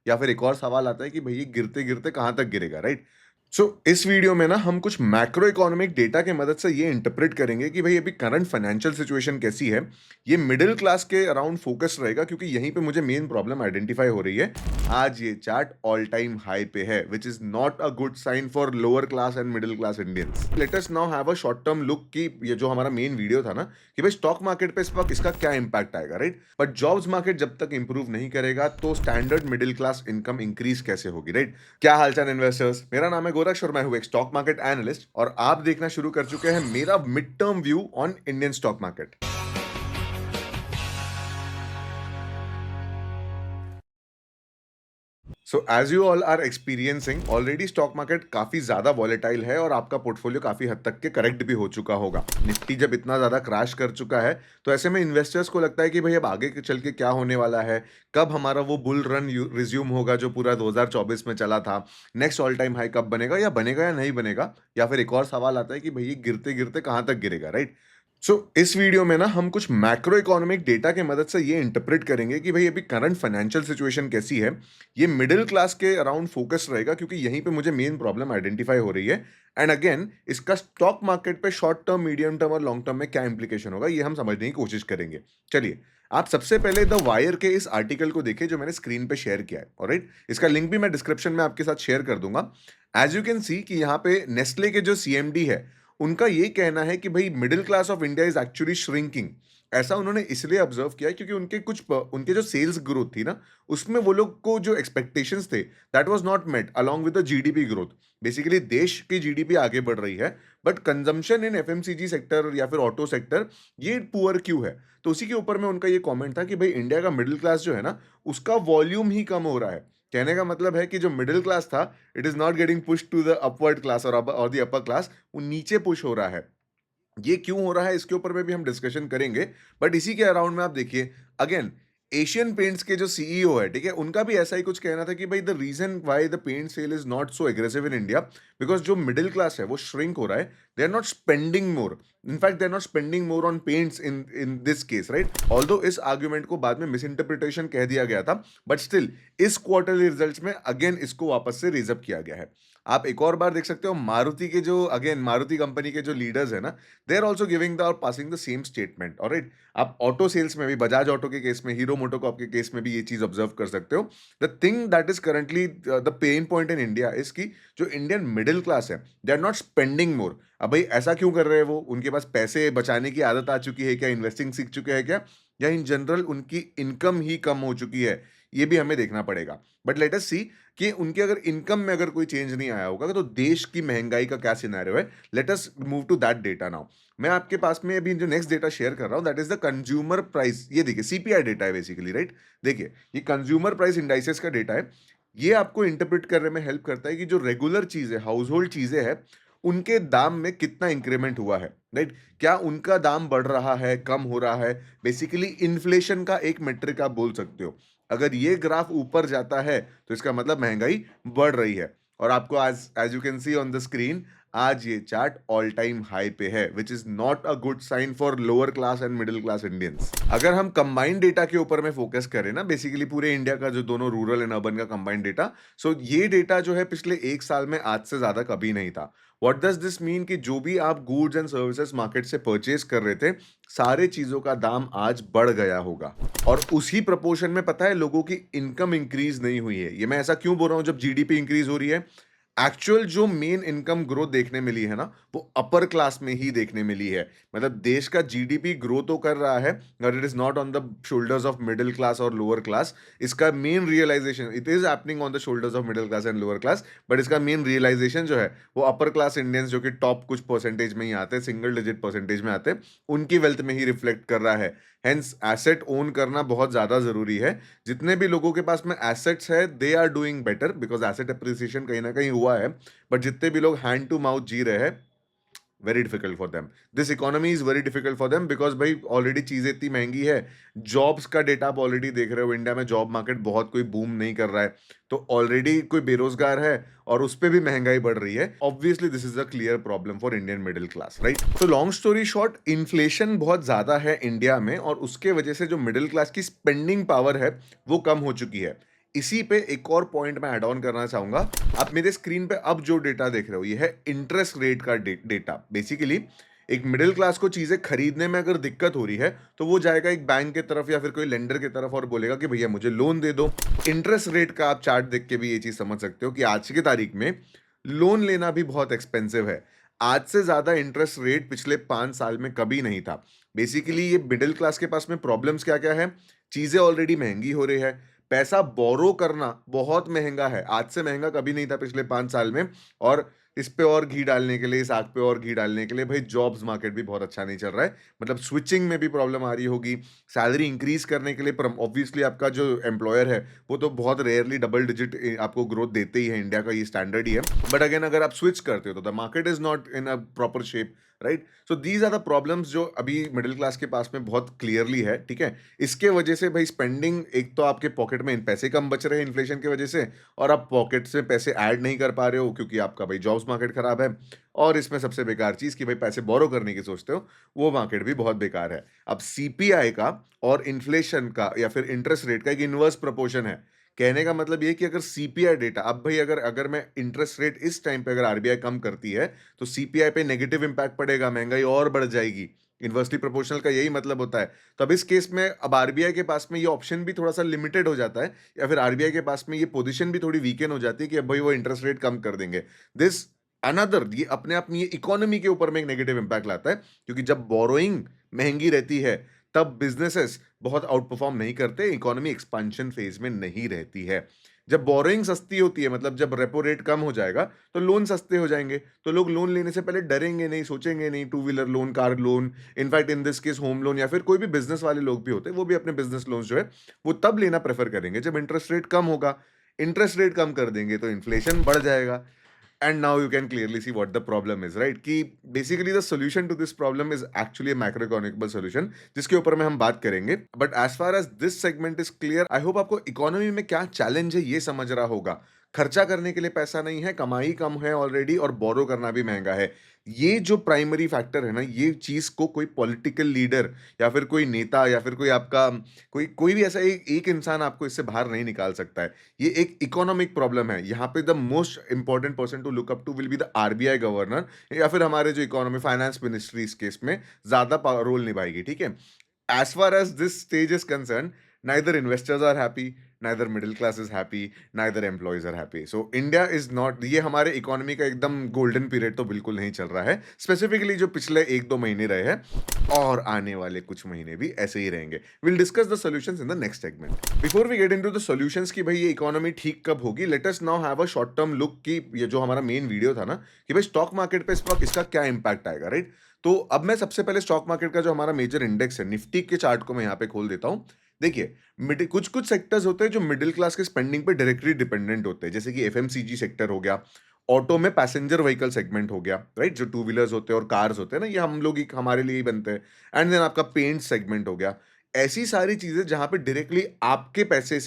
या फिर एक और सवाल आता है कि भई ये गिरते-गिरते कहाँ तक गिरेगा, राइट? सो इस वीडियो में ना हम कुछ मैक्रो इकोनॉमिक डेटा की मदद से ये इंटरप्रेट करेंगे कि भाई अभी करंट फाइनेंशियल सिचुएशन कैसी है। ये मिडिल क्लास के अराउंड फोकस रहेगा क्योंकि यहीं पे मुझे मेन प्रॉब्लम आइडेंटिफाई हो रही है। आज ये चार्ट ऑल टाइम हाई पे है which is not a good sign for lower class and middle class Indians. Let us now have a short term look कि ये जो हमारा मेन वीडियो था ना कि भाई स्टॉक मार्केट पे इस वक्त इसका क्या इंपैक्ट आएगा, राइट? बट जॉब्स मार्केट जब तक इंप्रूव नहीं करेगा तो standard middle class income increase कैसे होगी, राइट? क्या हालचाल इन्वेस्टर्स, मेरा नाम है गोरक्ष और मैं हूं एक स्टॉक मार्केट एनालिस्ट और आप देखना शुरू कर चुके हैं मेरा mid term view on Indian stock market. So as you all are experiencing already stock market काफी ज्यादा वॉलेटाइल है और आपका पोर्टफोलियो काफी हद तक के करेक्ट भी हो चुका होगा। निफ्टी जब इतना ज्यादा क्रैश कर चुका है तो ऐसे में इन्वेस्टर्स को लगता है कि भाई अब आगे के चल के क्या होने वाला है, कब हमारा वो बुल रन रिज्यूम होगा जो पूरा 2024 में चला था, नेक्स्ट ऑल टाइम हाई कब बनेगा या नहीं बनेगा, या फिर एक और सवाल आता है कि भाई ये गिरते गिरते कहाँ तक गिरेगा, राइट? सो इस वीडियो में ना हम कुछ मैक्रो इकोनॉमिक डेटा की मदद से ये इंटरप्रेट करेंगे कि भाई अभी करंट फाइनेंशियल सिचुएशन कैसी है। ये मिडिल क्लास के अराउंड फोकस रहेगा क्योंकि यहीं पे मुझे मेन प्रॉब्लम आइडेंटिफाई हो रही है। एंड अगेन इसका स्टॉक मार्केट पे शॉर्ट टर्म, मीडियम टर्म और लॉन्ग टर्म में क्या इंप्लीकेशन होगा ये हम समझने की कोशिश करेंगे। चलिए, आप सबसे पहले द वायर के इस आर्टिकल को देखिए जो मैंने स्क्रीन पे शेयर किया है, ऑलराइट? इसका लिंक भी मैं डिस्क्रिप्शन में आपके साथ शेयर कर दूंगा। एज यू कैन सी कि यहाँ पे नेस्ले के जो सीएमडी है उनका ये कहना है कि भाई middle class of India is actually shrinking. ऐसा उन्होंने इसलिए ऑब्जर्व किया है क्योंकि उनके जो सेल्स ग्रोथ थी ना उसमें वो लोग को जो एक्सपेक्टेशंस थे that was not met along with the GDP growth. Basically देश की जीडीपी आगे बढ़ रही है but consumption in FMCG sector या फिर ऑटो सेक्टर ये पुअर क्यों है। तो उसी के ऊपर में उनका ये कमेंट था कि भाई इंडिया का मिडिल क्लास जो है ना उसका वॉल्यूम ही कम हो रहा है। कहने का मतलब है कि जो मिडिल क्लास था it is not getting push to the upward class और द अपर क्लास, वो नीचे पुश हो रहा है। ये क्यों हो रहा है इसके ऊपर में भी हम डिस्कशन करेंगे। बट इसी के अराउंड में आप देखिए अगेन एशियन पेंट्स के जो सीईओ है, ठीक है, उनका भी ऐसा ही कुछ कहना था कि भाई the reason why the paint sale is not so aggressive in India because जो मिडिल क्लास है वो श्रिंक हो रहा है। They are not spending more, in fact they are not spending more on paints in this case, right? Although इस argument को बाद में मिस इंटरप्रिटेशन कह दिया गया था बट स्टिल इस क्वार्टरली रिजल्ट्स में अगेन इसको वापस से रेज अप किया गया है। आप एक और बार देख सकते हो मारुति के जो अगेन मारुति कंपनी के जो लीडर्स है ना they are also giving the और passing the same statement, alright? आप ऑटो सेल्स में भी बजाज ऑटो के केस में, हीरो मोटोकॉर्प के केस में भी ये चीज ऑब्जर्व कर सकते हो। The thing that is currently the pain point in India is की जो इंडियन मिडिल क्लास है they are not spending more. अब भाई ऐसा क्यों कर रहे हैं वो? उनके पास पैसे बचाने की आदत आ चुकी है क्या? इन्वेस्टिंग सीख चुके हैं क्या? या इन जनरल उनकी इनकम ही कम हो चुकी है? ये भी हमें देखना पड़ेगा। बट लेट अस सी कि उनके अगर इनकम में अगर कोई चेंज नहीं आया होगा तो देश की महंगाई का क्या सिनेरियो है। Let us move to that data now. मैं आपके पास में अभी जो नेक्स्ट डेटा शेयर कर रहा हूं that is the consumer price. ये देखिए सीपीआई डेटा है बेसिकली, राइट? देखिए ये कंज्यूमर प्राइस इंडाइसेस का डेटा है। ये आपको इंटरप्रेट करने में हेल्प करता है कि जो रेगुलर चीजें, हाउस होल्ड चीजें हैं, उनके दाम में कितना इंक्रीमेंट हुआ है, राइट? क्या उनका दाम बढ़ रहा है, कम हो रहा है? बेसिकली इन्फ्लेशन का एक मेट्रिक आप बोल सकते हो। अगर ये ग्राफ ऊपर जाता है तो इसका मतलब महंगाई बढ़ रही है। और आपको आज as you can see on the screen आज ये चार्ट ऑल टाइम हाई पे है which is not a good sign for lower class and middle class Indians. अगर हम कंबाइंड डेटा के ऊपर में फोकस करें ना, बेसिकली पूरे इंडिया का जो दोनों रूरल एंड अर्बन का कंबाइंड डेटा, सो ये डेटा जो है पिछले एक साल में आज से ज्यादा कभी नहीं था। व्हाट डज दिस मीन कि जो भी आप गुड्स एंड सर्विसेज मार्केट से परचेज कर रहे थे सारे चीजों का दाम आज बढ़ गया होगा। और उसी प्रपोर्शन में पता है लोगों की इनकम इंक्रीज नहीं हुई है। ये मैं ऐसा क्यों बोल रहा हूं जब जीडीपी इंक्रीज हो रही है? एक्चुअल जो मेन इनकम ग्रोथ देखने मिली है ना वो अपर क्लास में ही देखने मिली है। मतलब देश का जीडीपी ग्रो तो कर रहा है but it is not on the shoulders of middle class और लोअर क्लास। इसका main realisation it is happening on the shoulders of middle class and lower class, but इसका मेन रियलाइजेशन जो है वो अपर क्लास इंडियंस जो कि top कुछ percentage में ही आते हैं, सिंगल डिजिट परसेंटेज में आते हैं, उनकी वेल्थ में ही रिफ्लेक्ट कर रहा है। हेंस एसेट ओन करना बहुत ज्यादा जरूरी है। जितने भी लोगों के पास में एसेट्स है they are doing better because asset appreciation कहीं ना कहीं हुआ है। बट जितने भी लोग हैंड टू माउथ जी रहे हैं very difficult for them, this economy is very difficult for them because भाई ऑलरेडी चीजें इतनी महंगी है। जॉब्स का डेटा आप ऑलरेडी देख रहे हो, इंडिया में जॉब मार्केट बहुत कोई बूम नहीं कर रहा है। तो ऑलरेडी कोई बेरोजगार है और उस पर भी महंगाई बढ़ रही है। Obviously this is a clear problem for Indian middle class, right? तो लॉन्ग स्टोरी शॉर्ट, इन्फ्लेशन बहुत ज्यादा है इंडिया में और उसके वजह से जो मिडिल क्लास की स्पेंडिंग पावर है वो कम हो चुकी है। इसी पे एक और पॉइंट मैं ऐड ऑन करना चाहूँगा। आप मेरे स्क्रीन पे अब जो डेटा देख रहे हो, ये है इंटरेस्ट रेट का डेटा। बेसिकली एक मिडिल क्लास को चीज़ें खरीदने में अगर दिक्कत हो रही है, तो वो जाएगा एक बैंक की तरफ या फिर कोई लेंडर की तरफ और बोलेगा कि भैया मुझे लोन दे दो। इंटरेस्ट रेट का आप चार्ट देख के भी ये चीज़ समझ सकते हो कि आज की तारीख में लोन लेना भी बहुत एक्सपेंसिव है। आज से ज़्यादा इंटरेस्ट रेट पिछले 5 साल में कभी नहीं था। बेसिकली ये मिडिल क्लास के पास में प्रॉब्लम्स क्या-क्या है? चीज़ें ऑलरेडी महँगी हो रही है, पैसा बोरो करना बहुत महँगा है। आज से महँगा कभी नहीं था पिछले 5 साल में, और इस पे और घी डालने के लिए, इस आग पे और घी डालने के लिए भाई जॉब्स मार्केट भी बहुत अच्छा नहीं चल रहा है। मतलब स्विचिंग में भी प्रॉब्लम आ रही होगी। सैलरी इंक्रीज़ करने के लिए ऑब्वियसली आपका जो एम्प्लॉयर है, वो तो बहुत रेयरली डबल डिजिट आपको ग्रोथ देते ही है, इंडिया का ये स्टैंडर्ड ही है। बट अगेन अगर आप स्विच करते हो तो the market is not in a proper shape, right? So these are the problems जो अभी मिडल क्लास के पास में बहुत क्लियरली है, ठीक है? इसके वजह से भाई स्पेंडिंग, एक तो आपके पॉकेट में पैसे कम बच रहे हैं इन्फ्लेशन की वजह से, और आप पॉकेट से पैसे ऐड नहीं कर पा रहे हो क्योंकि आपका भाई जॉब्स मार्केट खराब है। और इसमें सबसे बेकार चीज़ कि भाई पैसे बोरो करने की सोचते हो, वो मार्केट भी बहुत बेकार है। अब सीपीआई का और इन्फ्लेशन का या फिर इंटरेस्ट रेट का एक इन्वर्स प्रोपोर्शन है। कहने का मतलब ये है कि अगर सीपीआई डेटा, अब भाई अगर अगर मैं इंटरेस्ट रेट इस टाइम पे अगर आरबीआई कम करती है, तो सीपीआई पे नेगेटिव इम्पैक्ट पड़ेगा, महंगाई और बढ़ जाएगी। इन्वर्सली प्रोपोर्शनल का यही मतलब होता है। तो अब इस केस में अब आरबीआई के पास में ये ऑप्शन भी थोड़ा-सा लिमिटेड हो जाता है, या फिर आरबीआई के पास में ये पोज़ीशन भी थोड़ी वीकन हो जाती है कि अब भाई वो इंटरेस्ट रेट कम कर देंगे। दिस अनदर, ये अपने आप में ये इकोनॉमी के ऊपर में एक नेगेटिव इम्पैक्ट लाता है, क्योंकि जब बोरोइंग महँगी रहती है, तब बिज़नेसेस बहुत आउट परफॉर्म नहीं करते, इकोनॉमी एक्सपेंशन फेज़ में नहीं रहती है। जब बोरोइंग सस्ती होती है, मतलब जब रेपो रेट कम हो जाएगा, तो लोन सस्ते हो जाएँगे। तो लोग लोन लेने से पहले डरेंगे नहीं, सोचेंगे नहीं, two wheeler loan, car loan, in fact in this case home loan, या फिर कोई भी बिज़नेस वाले लोग भी होते हैं, वो भी अपने बिज़नेस लोन्स जो है, वो तब लेना प्रेफ़र करेंगे जब इंटरेस्ट रेट कम होगा। इंटरेस्ट रेट कम कर देंगे तो इन्फ्लेशन बढ़ जाएगा। And now you can clearly see what the problem is, right? कि basically the solution to this problem is actually a macroeconomic solution, जिसके ऊपर में हम बात करेंगे। But as far as this segment is clear, I hope आपको economy में क्या चैलेंज है ये समझ रहा होगा। खर्चा करने के लिए पैसा नहीं है, कमाई कम है ऑलरेडी, और बोरो करना भी महंगा है। ये जो प्राइमरी फैक्टर है ना, ये चीज़ को कोई पॉलिटिकल लीडर या फिर कोई नेता या फिर कोई आपका कोई कोई भी ऐसा एक एक इंसान आपको इससे बाहर नहीं निकाल सकता है। ये एक इकोनॉमिक प्रॉब्लम है। यहाँ पे the most important person to look up to will be the RBI governor, या फिर हमारे जो इकोनॉमी फाइनेंस मिनिस्ट्री इस केस में ज़्यादा रोल निभाएगी, ठीक है? As far as this stage is concerned, neither investors are happy, neither middle class is happy, neither employees are happy. So India is not, ये हमारे इकोनॉमी का एकदम गोल्डन पीरियड तो बिल्कुल नहीं चल रहा है। स्पेसिफिकली जो पिछले 1-2 महीने रहे हैं, और आने वाले कुछ महीने भी ऐसे ही रहेंगे। We'll discuss the solutions in the next segment. Before we get into the solutions कि भाई ये इकोनॉमी ठीक कब होगी, let us now have a short term look कि ये जो हमारा मेन वीडियो था ना, कि भाई स्टॉक मार्केट पे इस वक्त इसका क्या इम्पैक्ट आएगा, राइट? तो अब मैं सबसे पहले स्टॉक मार्केट का जो हमारा मेजर इंडेक्स है, निफ्टी के चार्ट को मैं यहाँ पे खोल देता हूँ। देखिए, कुछ-कुछ सेक्टर्स होते हैं जो मिडिल क्लास के स्पेंडिंग पे डायरेक्टली डिपेंडेंट होते हैं, जैसे कि एफएमसीजी सेक्टर हो गया, ऑटो में पैसेंजर व्हीकल सेगमेंट हो गया, राइट? जो टू व्हीलर्स होते हैं और कार्स होते हैं ना, ये हम लोग ही हमारे लिए ही बनते हैं। एंड देन आपका पेंट सेगमेंट हो गया। ऐसी सारी चीज़ें जहाँ पे डायरेक्टली आपके पैसे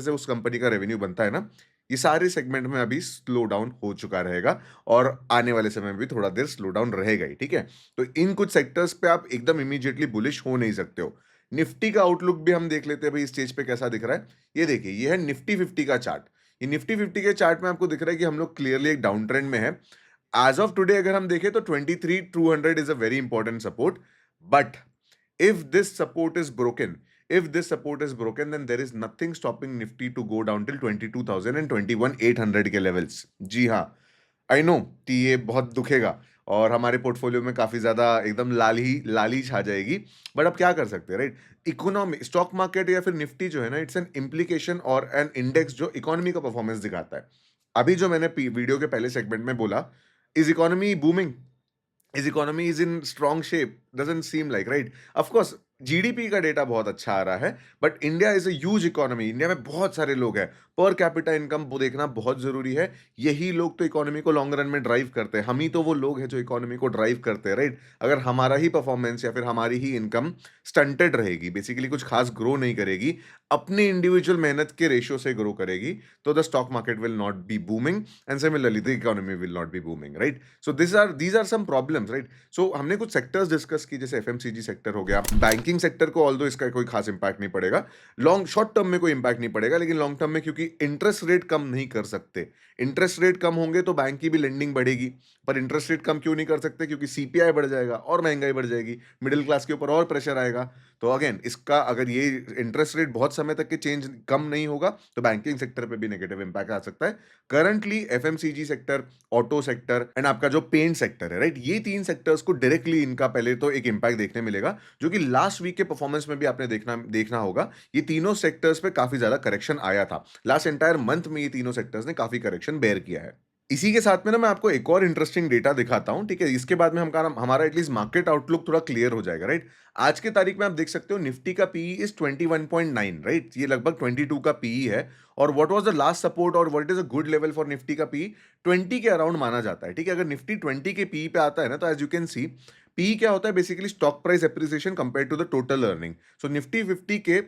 से उस कंपनी का रेवेन्यू बनता है ना, ये सारे सेगमेंट में अभी स्लो डाउन हो चुका रहेगा, और आने वाले समय में भी थोड़ा देर स्लो डाउन रहेगा ही, ठीक है? तो इन कुछ सेक्टर्स पे आप एकदम इमीडिएटली बुलिश हो नहीं सकते हो। निफ्टी का आउटलुक भी हम देख लेते हैं भाई इस स्टेज पे कैसा दिख रहा है। ये देखिए, ये है निफ्टी 50 का चार्ट। ये निफ्टी 50 के चार्ट में आपको दिख रहा है कि हम लोग क्लियरली एक डाउन ट्रेंड में है। एज़ ऑफ टुडे अगर हम देखें तो 23,200 is a very important support, but if this support is broken if this support is broken, then there is nothing stopping nifty to go down till 22,000 and 21,800 के levels। जी हाँ, I know कि ये बहुत दुखेगा, और हमारे पोर्टफोलियो में काफी ज्यादा एकदम लाली छा जाएगी। बट अब क्या कर सकते हैं, राइट? इकोनॉमी, स्टॉक मार्केट या फिर निफ्टी जो है ना, इट्स एन इम्प्लीकेशन और एन इंडेक्स जो इकोनॉमी का परफॉर्मेंस दिखाता है। अभी जो मैंने वीडियो के पहले सेगमेंट में बोला, is economy booming, his economy is in strong shape, doesn't seem like, right? Of course GDP का डेटा बहुत अच्छा आ रहा है, but India is a huge economy. India में बहुत सारे लोग हैं, पर कैपिटा इनकम वो देखना बहुत जरूरी है। यही लोग तो इकोनॉमी को लॉन्ग रन में ड्राइव करते हैं। हम ही तो वो लोग हैं जो इकोनॉमी को ड्राइव करते हैं, राइट? अगर हमारा ही परफॉर्मेंस या फिर हमारी ही इनकम स्टंटेड रहेगी, बेसिकली कुछ खास ग्रो नहीं करेगी, अपनी इंडिविजुअल मेहनत के रेशियो से ग्रो करेगी, तो the stock market will not be booming, and similarly the economy will not be booming, right? So these are some problems, right? So हमने कुछ सेक्टर्स डिस्कस की, जैसे एफएमसीजी सेक्टर हो गया, बैंकिंग सेक्टर को ऑल्दो इसका कोई खास इंपैक्ट नहीं पड़ेगा, लॉन्ग शॉर्ट टर्म में कोई इंपैक्ट नहीं पड़ेगा, लेकिन लॉन्ग टर्म में क्योंकि इंटरेस्ट रेट कम नहीं कर सकते, इंटरेस्ट रेट कम होंगे तो बैंक की भी लेंडिंग बढ़ेगी, पर इंटरेस्ट रेट कम क्यों नहीं कर सकते? क्योंकि सीपीआई बढ़ जाएगा और महंगाई बढ़ जाएगी, मिडिल क्लास के ऊपर और प्रेशर आएगा। तो अगेन इसका अगर ये इंटरेस्ट रेट बहुत समय तक के चेंज कम नहीं होगा तो बैंकिंग सेक्टर पे भी नेगेटिव इंपैक्ट आ सकता है। Currently FMCG sector, auto sector and आपका जो पेंट सेक्टर है, राइट, ये तीन सेक्टर्स को डायरेक्टली इनका पहले तो एक इंपैक्ट देखने मिलेगा, जो कि लास्ट वीक के परफॉर्मेंस में भी आपने देखना होगा। ये तीनों सेक्टर्स पे काफी ज्यादा करेक्शन आया था। लास्ट एंटायर मंथ में ये तीनों सेक्टर्स ने काफी करेक्शन बेयर किया है। इसी के साथ में ना मैं आपको एक और इंटरेस्टिंग डेटा दिखाता हूं, ठीक है? इसके बाद में हमारा एटलीस्ट मार्केट आउटलुक थोड़ा क्लियर हो जाएगा, राइट? आज के तारीख में आप देख सकते हो निफ्टी का पीई इज 21.9, राइट? ये लगभग 22 का पीई है। और what was the last support और what is a good level for Nifty का पीई? 20 के अराउंड माना जाता है, ठीक है? अगर निफ्टी 20 के पीई पे आता है ना, तो as you can see P क्या होता है? Basically stock price appreciation compare to the total earning. So Nifty 50 के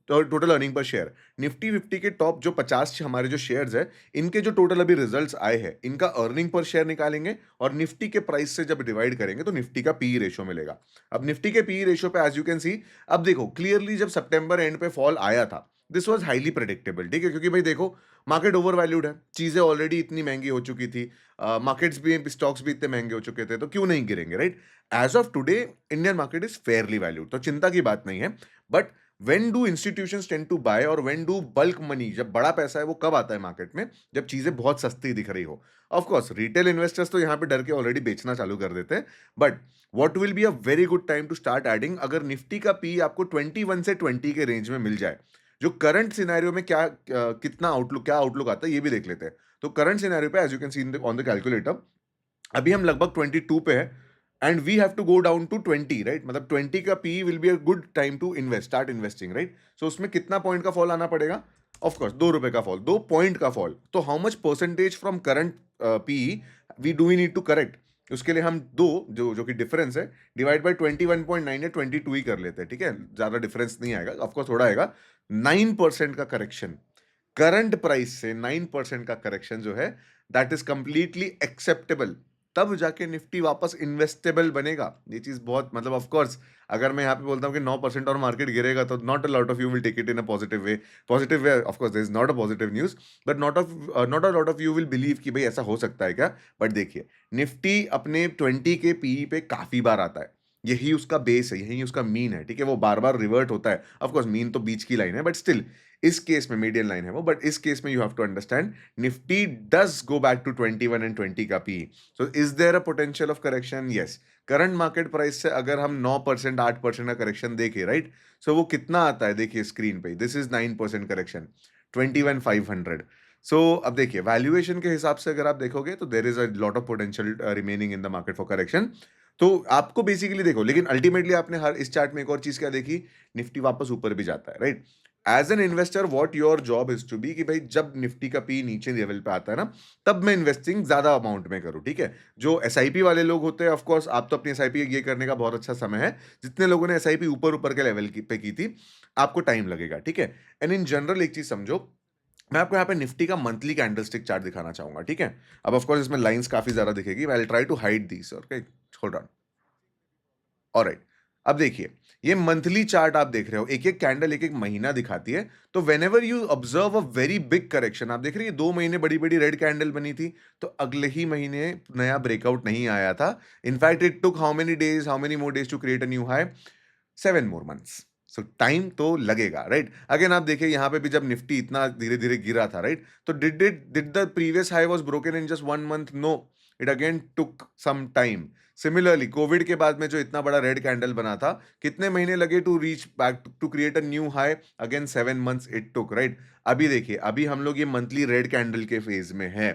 total earning per share, Nifty 50 के टॉप जो 50 हमारे जो शेयर्स है, इनके जो टोटल अभी रिजल्ट्स आए हैं, इनका अर्निंग पर शेयर निकालेंगे और निफ्टी के प्राइस से जब डिवाइड करेंगे तो निफ्टी का पी रेशियो मिलेगा। अब निफ्टी के पी रेशियो पे एज यू कैन सी, अब देखो क्लियरली जब सितंबर एंड पे फॉल आया था, दिस वाज हाईली प्रेडिक्टेबल, ठीक है? क्योंकि भाई देखो मार्केट ओवर वैल्यूड है, चीजें ऑलरेडी इतनी महंगी हो चुकी थी, मार्केट्स भी, स्टॉक्स भी इतने महंगे हो चुके थे, तो क्यों नहीं गिरेंगे, right? As of today Indian market is fairly valued, तो चिंता की बात नहीं है। But when do institutions tend to buy और when do bulk money, जब बड़ा पैसा है वो कब आता है मार्केट में? जब चीजें बहुत सस्ती दिख रही हो। ऑफ कोर्स रिटेल इन्वेस्टर्स तो यहाँ पे डर के ऑलरेडी बेचना चालू कर देते हैं, but what will be a very good time to start adding, अगर निफ्टी का पी आपको 21 से 20 के रेंज में मिल जाए। जो करंट सिनेरियो में कितना आउटलुक, क्या आउटलुक आता है ये भी देख लेते हैं। तो करंट सिनेरियो पे as you can see on the calculator, अभी हम लगभग 22 पे है and we have to go down to 20, right? मतलब 20 का P will be a good time to invest, start investing, right? So उसमें कितना पॉइंट का फॉल आना पड़ेगा? ऑफ कोर्स 2 रुपए का फॉल, 2 पॉइंट का फॉल। तो how much percentage from current P V do we need to correct? उसके लिए हम दो जो जो कि डिफरेंस है, डिवाइड बाय 21.9 या 22 ही कर लेते हैं, ठीक है? ज्यादा डिफरेंस नहीं आएगा, ऑफकोर्स थोड़ा आएगा। 9% का करेक्शन करंट प्राइस से, 9% का करेक्शन जो है दैट इज कंप्लीटली एक्सेप्टेबल। तब जाके निफ्टी वापस इन्वेस्टेबल बनेगा। ये चीज बहुत, मतलब ऑफ कोर्स अगर मैं यहाँ पे बोलता हूँ कि 9% और मार्केट गिरेगा, तो not a lot of you will take it in a positive way. Positive way of course there is not a positive news, but not a lot of you will believe कि भाई ऐसा हो सकता है क्या। But देखिए Nifty अपने 20 के पीई पे काफी बार आता है, यही उसका बेस है, यही उसका मीन है, ठीक है? वो बार बार रिवर्ट होता है। ऑफ कोर्स मीन तो बीच की लाइन है, बट स्टिल इस केस में मीडियन लाइन है वो, बट इस केस में you have to understand Nifty does go back to 21 and 20 का P. So is there a potential of correction? Yes. Current market price से अगर हम 9% 8% का करेक्शन देखें, राइट, सो वो कितना आता है देखिए स्क्रीन पे, दिस इज 9% करेक्शन, 21,500। सो अब देखिए वैल्यूएशन के हिसाब से अगर आप देखोगे तो there is a lot of potential remaining in the market for correction. तो आपको बेसिकली देखो, लेकिन अल्टीमेटली आपने हर इस चार्ट में एक और चीज क्या देखी, निफ्टी वापस ऊपर भी जाता है, right? As an investor what your job is to be कि भाई जब निफ्टी का पी नीचे लेवल पे आता है ना, तब मैं इन्वेस्टिंग ज्यादा अमाउंट में करूं, ठीक है? जो एसआईपी वाले लोग होते हैं, ऑफ कोर्स आप तो अपनी एसआईपी ये करने का बहुत अच्छा समय है। जितने लोगों ने एसआईपी ऊपर ऊपर के लेवल पे की थी, आपको टाइम लगेगा, ठीक है? एंड इन जनरल एक चीज समझो, मैं आपको यहाँ पे निफ्टी का मंथली कैंडलस्टिक चार्ट दिखाना चाहूंगा, ठीक है? अब ऑफ कोर्स इसमें लाइंस काफी ज्यादा दिखेगी, I will try to hide these, okay? Hold on. Alright, अब देखिए ये मंथली चार्ट आप देख रहे हो, एक एक कैंडल एक एक महीना दिखाती है। तो when ever you observe a very big correction, आप देख रहे हैं 2 महीने बड़ी बड़ी रेड कैंडल बनी थी, तो अगले ही महीने नया ब्रेकआउट नहीं आया था। In fact it took how many days, how many more days to create a new high? 7 more months। So time तो लगेगा, राइट? अगेन आप देखिए यहाँ पे भी जब निफ्टी इतना धीरे धीरे गिरा था, राइट, तो did the previous high was broken in just 1 month? No, it again took some time. Similarly covid के बाद में जो इतना बड़ा रेड कैंडल बना था, कितने महीने लगे to reach back to create a new high? Again 7 months it took, right? अभी देखिए अभी हम लोग ये मंथली रेड कैंडल के फेज में है,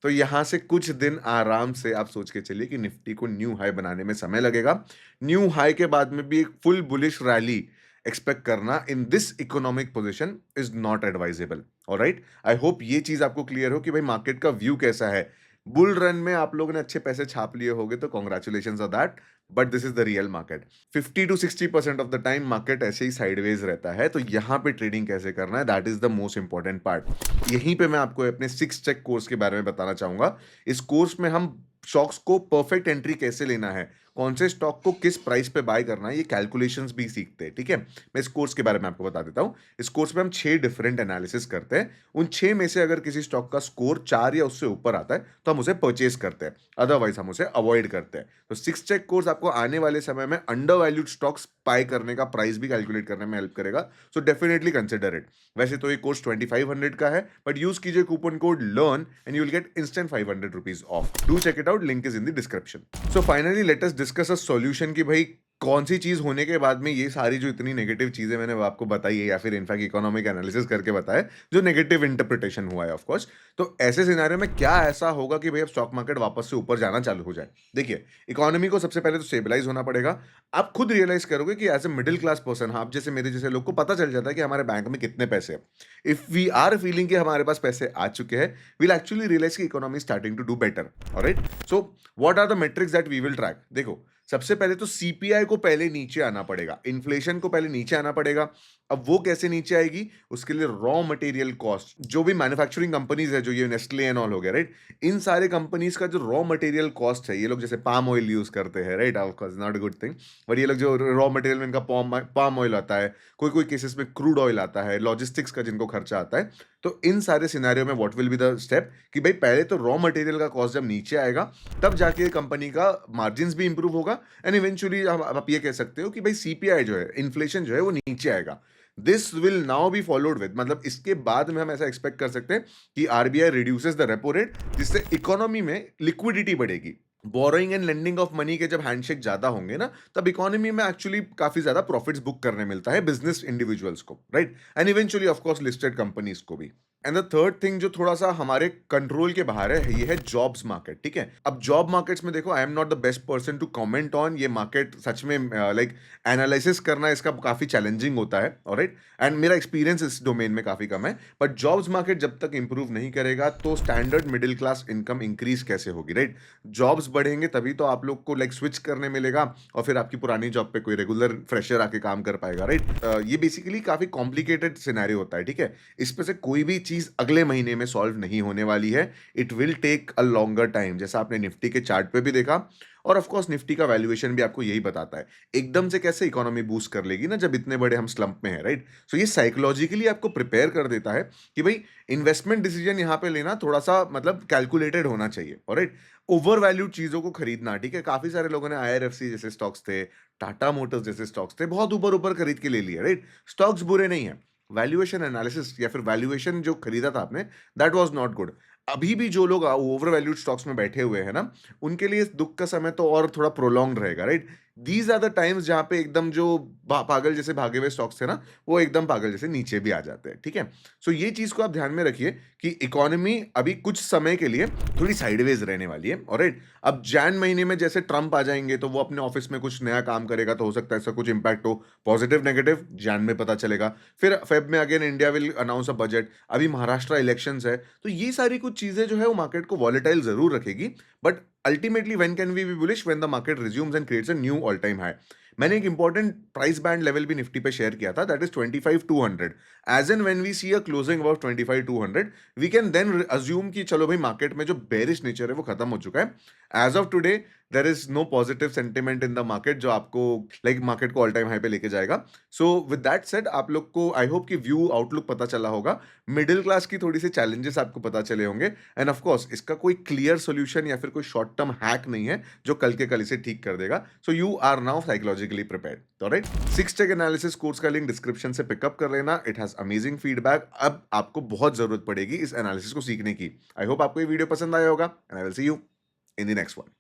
तो यहां से कुछ दिन आराम से आप सोच के चलिए कि निफ्टी को न्यू हाई बनाने में समय लगेगा। न्यू हाई के बाद में भी एक फुल बुलिश रैली एक्सपेक्ट करना in this economic position is not advisable. Alright, I hope ये चीज आपको क्लियर हो कि भाई मार्केट का व्यू कैसा है। बुल रन में आप लोगों ने अच्छे पैसे छाप लिए होंगे तो congratulation on that, but this is the real market. 50 to 60% of the time market ऐसे ही साइडवेज रहता है, तो यहाँ पे ट्रेडिंग कैसे करना है, that is the most important part. यहीं पे मैं आपको अपने 6 चेक कोर्स के बारे में बताना चाहूंगा। इस कोर्स में हम स्टॉक्स को परफेक्ट एंट्री कैसे लेना है, कौन से स्टॉक को किस प्राइस पे बाय करना है, ये कैलकुलेशंस भी सीखते हैं, ठीक है? मैं इस कोर्स के बारे में आपको बता देता हूँ। इस कोर्स में हम 6 डिफरेंट एनालिसिस करते हैं। उन 6 में से अगर किसी स्टॉक का स्कोर 4 या उससे ऊपर आता है, तो हम उसे परचेज़ करते हैं, अदरवाइज़ हम उसे अवॉइड करते हैं। तो 6 चेक कोर्स आपको आने वाले समय में अंडर वैल्यूड स्टॉक्स बाय करने का प्राइस भी कैलकुलेट करने में हेल्प करेगा। So definitely consider it. वैसे तो ये कोर्स 2500 का है, बट यूज़ कीजिए coupon code LEARN and you will get instant 500 rupees off. Do check it out, link is in the description. So finally let us discuss a solution कि भाई कौन सी चीज़ होने के बाद में ये सारी जो इतनी नेगेटिव चीज़ें मैंने वो आपको बताई है या फिर इनफैक्ट इकोनॉमिक एनालिसिस करके बताया, जो नेगेटिव इंटरप्रिटेशन हुआ है ऑफ कोर्स। तो ऐसे सिनेरियो में क्या ऐसा होगा कि भाई अब स्टॉक मार्केट वापस से ऊपर जाना चालू हो जाए? देखिए, इकोनॉमी को सबसे पहले तो स्टेबलाइज़ होना पड़ेगा। आप खुद रियलाइज़ करोगे कि as a middle class person, आप जैसे मेरे जैसे लोग को पता चल जाता है कि हमारे बैंक में कितने पैसे हैं। इफ वी आर फीलिंग कि हमारे पास पैसे आ चुके हैं, वी विल एक्चुअली रियलाइज़ कि economy is starting to do better. Alright? So what are the metrics that we will track? देखो, सबसे पहले तो सीपीआई को पहले नीचे आना पड़ेगा, इन्फ्लेशन को पहले नीचे आना पड़ेगा। अब वो कैसे नीचे आएगी? उसके लिए रॉ मटेरियल कॉस्ट, जो भी मैन्युफैक्चरिंग कंपनीज है, जो ये नेस्ले एंड ऑल हो गया, राइट? इन सारे कंपनीज का जो रॉ मटेरियल कॉस्ट है, ये लोग जैसे पाम ऑयल यूज करते हैं, right? Of course not a good thing, but ये लोग जो रॉ मटेरियल में इनका पाम ऑयल आता है, कोई कोई केसेस में क्रूड ऑयल आता है, लॉजिस्टिक्स का जिनको खर्चा आता है। तो इन सारे सिनेरियो में what will be the step कि भाई पहले तो रॉ मटेरियल का कॉस्ट जब नीचे आएगा, तब जाके कंपनी का मार्जिन भी इंप्रूव होगा एंड इवेंचुअली आप ये कह सकते हो कि भाई सीपीआई जो है, इन्फ्लेशन जो है, वो नीचे आएगा। This will now be followed with, मतलब इसके बाद में हम ऐसा एक्सपेक्ट कर सकते हैं कि RBI reduces the repo rate, जिससे इकोनॉमी में लिक्विडिटी बढ़ेगी। Borrowing and lending of money के जब हैंडशेक ज्यादा होंगे ना, तब इकोनॉमी में एक्चुअली काफी ज्यादा प्रॉफिट्स बुक करने मिलता है बिजनेस इंडिविजुअल्स को, right? And eventually of course listed companies को भी। एंड द थर्ड थिंग जो थोड़ा सा हमारे कंट्रोल के बाहर है, ये है जॉब्स मार्केट, ठीक है? अब जॉब मार्केट्स में देखो, I am not the best person to comment on ये मार्केट, सच में लाइक एनालिसिस करना इसका काफी चैलेंजिंग होता है, ऑलराइट? एंड मेरा एक्सपीरियंस इस डोमेन में काफी कम है। बट जॉब्स मार्केट जब तक इंप्रूव नहीं करेगा, तो standard middle class income increase कैसे होगी, राइट? जॉब्स बढ़ेंगे तभी तो आप लोग को लाइक स्विच करने मिलेगा, और फिर आपकी पुरानी जॉब पे कोई रेगुलर फ्रेशर आके काम कर पाएगा, राइट? ये बेसिकली काफी कॉम्प्लिकेटेड सिनेरियो होता है, ठीक है? इस पे से कोई भी चीज अगले महीने में सॉल्व नहीं होने वाली है। It will take a longer time, जैसा आपने निफ्टी के चार्ट पे भी देखा। और ऑफ कोर्स निफ्टी का वैल्यूएशन भी आपको यही बताता है। एकदम से कैसे इकोनॉमी बूस्ट कर लेगी ना, जब इतने बड़े हम स्लंप में हैं, राइट? सो ये साइकोलॉजिकली आपको प्रिपेयर कर देता है कि भाई इन्वेस्टमेंट डिसीजन यहाँ पे लेना थोड़ा सा मतलब कैलकुलेटेड होना चाहिए, ऑलराइट? ओवर वैल्यूड चीजों को खरीदना, ठीक है? काफी सारे लोगों ने आईआरएफसी जैसे स्टॉक्स थे, टाटा मोटर्स जैसे स्टॉक्स थे, बहुत ऊपर ऊपर खरीद के ले लिए, राइट? स्टॉक्स बुरे नहीं है। वैल्यूएशन एनालिसिस या फिर वैल्यूएशन जो खरीदा था आपने, दैट वाज नॉट गुड। अभी भी जो लोग ओवर वैल्यूड स्टॉक्स में बैठे हुए हैं ना, उनके लिए इस दुख का समय तो और थोड़ा प्रोलॉन्ग्ड रहेगा, right? These are the times जहां पे एकदम जो पागल जैसे भागे हुए स्टॉक्स थे ना, वो एकदम पागल जैसे नीचे भी आ जाते हैं, ठीक है? सो ये चीज को आप ध्यान में रखिए कि इकोनॉमी अभी कुछ समय के लिए थोड़ी साइडवेज रहने वाली है, ऑलराइट? अब जैन महीने में जैसे ट्रंप आ जाएंगे, तो वो अपने ऑफिस में कुछ नया काम करेगा, तो हो सकता है ऐसा कुछ इंपैक्ट हो, पॉजिटिव नेगेटिव जैन में पता चलेगा। फिर फेब में again India will announce a budget, अभी महाराष्ट्र इलेक्शंस है। तो ये सारी कुछ चीजें जो है वो मार्केट को वॉलेटाइल जरूर रखेगी, but ultimately when can we be bullish? When the market resumes and creates a new all time high. मैंने एक इंपॉर्टेंट प्राइस बैंड लेवल भी निफ्टी पे शेयर किया था, that is 25,200। As an when we see a closing about 25,200, we can then assume कि चलो भाई market में जो बेरिश नेचर है वो खत्म हो चुका है। As of today there is no positive sentiment in the market जो आपको लाइक मार्केट को ऑल टाइम हाई पे लेके जाएगा। सो विद दैट सेड, आप लोग को आई होप कि व्यू आउटलुक पता चला होगा, मिडिल क्लास की थोड़ी सी चैलेंजेस आपको पता चले होंगे। एंड ऑफ कोर्स इसका कोई क्लियर सोल्यूशन या फिर कोई शॉर्ट टर्म हैक नहीं है जो कल के कल इसे ठीक कर देगा। So you are now psychologically prepared, alright? 6 tech analysis course का लिंक डिस्क्रिप्शन से पिकअप कर लेना। It has amazing feedback. अब आपको बहुत जरूरत पड़ेगी इस एनालिसिस को सीखने की। आई होप आपको ये वीडियो पसंद आया होगा, and I will see you in the next one.